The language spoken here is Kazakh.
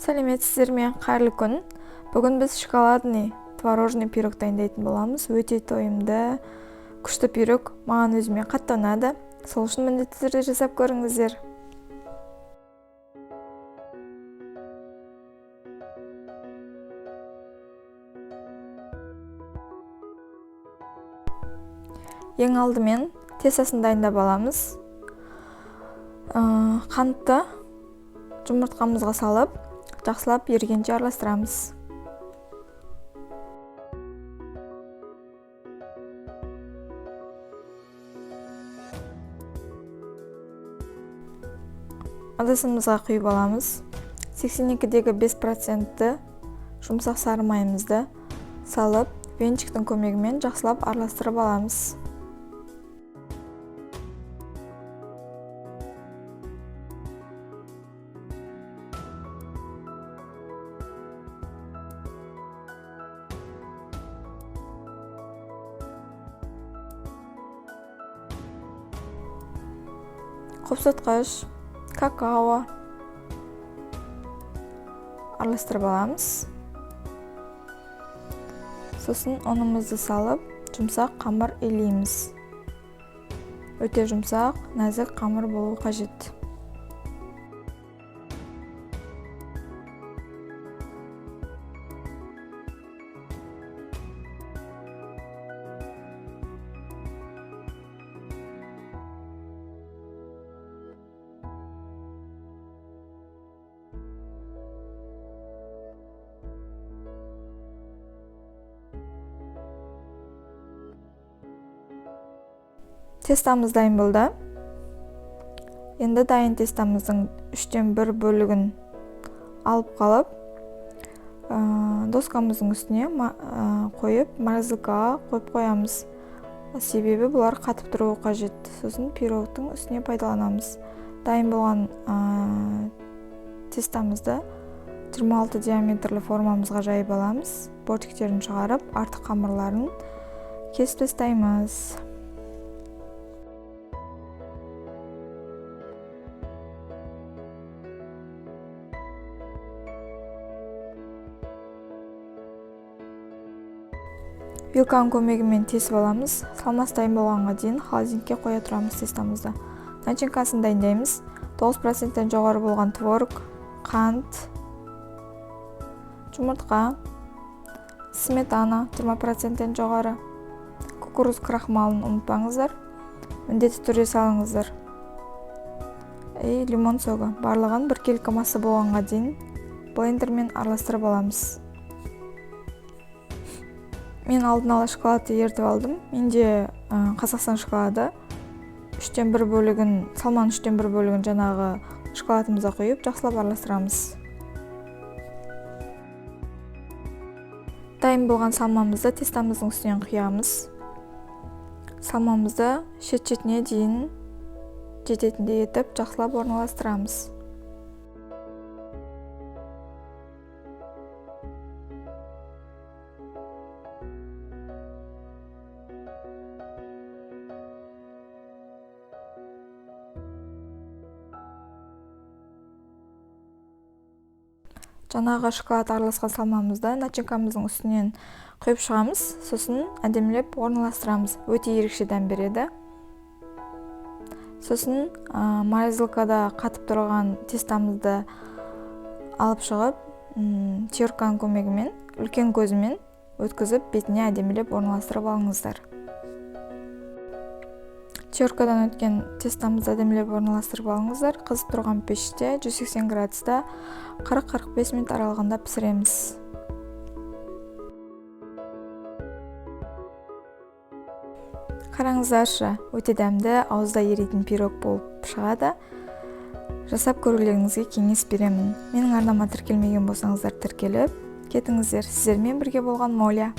Сәлеметсіздер ме? Қайырлы күн. Бүгін біз шоколадный творожный пирог дайындайтын боламыз. Өте тойымды, күшті пирог. Маған өзіме қатты ұнады. Сол үшін міндетті түрде жасап көріңіздер. Ең алдымен тестасын дайындап аламыз. Қантты жұмыртқамызға салып, жақсылап ергенше араластырамыз. Ыдысымызға құйып аламыз. 82-дегі 5% жұмсақ сары майымызды салып, венчиктің көмегімен жақсылап араластырып аламыз. Қопсытқыш, какао араластырып аламыз. Сосын ұнымызды салып, жұмсақ қамыр илейміз. Өте жұмсақ, нәзік қамыр болуы қажет. Тестамыз дайын болды. Енді дайын тестамыздың 1/3 бөлігін алып қалып, доскамыздың үстіне қойып, морозилкаға қойып қоямыз. Себебі бұлар қатып тұруы қажет. Сосын пирогтың үстіне пайдаланамыз. Дайын болған тестамызды 26 диаметрлі формамызға жайып аламыз. Бортиктерін шығарып, артық қамырларын кесіп тастаймыз. Вилканың көмегімен тесіп аламыз. Салмасы дайын болғанға дейін холодильникке қоя тұрамыз тестамызды. Начинкасын дайындаймыз. 9%-тен жоғары болған творог, қант, жұмыртқа, сметана 20%-тен жоғары, кукуруз крахмалын ұмытпаңыздар. Міндетті түрде салыңыздар. Лимон соғы. Барлығын 1 келі масы болғанға дейін блендермен араластырып аламыз. Мен алдын ала шоколадты ертіп алдым. Менде Қазақстан шоколады 1/3 бөлігін, салманың 1/3 бөлігін жаңағы шоколадымызға құйып, жақсылап араластырамыз. Дайын болған салмамызды тестамыздың үстінен құямыз. Салмамызды шет-шетіне дейін жететіндей етіп, жақсылап орналастырамыз. Жаңағы шоколад араласқан салмамызды начинкамыздың үстінен құйып шығамыз. Сосын әдемілеп орналастырамыз. Өте ерекше дәм береді. Сосын морозилкада қатып тұрған тестамызды алып шығып, терканың көмегімен, үлкен көзімен өткізіп, бетіне әдемілеп орналастырып алыңыздар. Теркадан өткен тестамызды әдемілеп орналастырып алыңыздар. Қызып тұрған пеште 180 градуста 40-45 минут аралығында пісіреміз. Қараңыздаршы, өте дәмді, ауызда еритін пирог болып шығады. Жасап көрулеріңізге кеңес беремін. Менің арнама тіркелмеген болсаңыздар тіркеліп кетіңіздер. Сіздермен бірге болған Моля.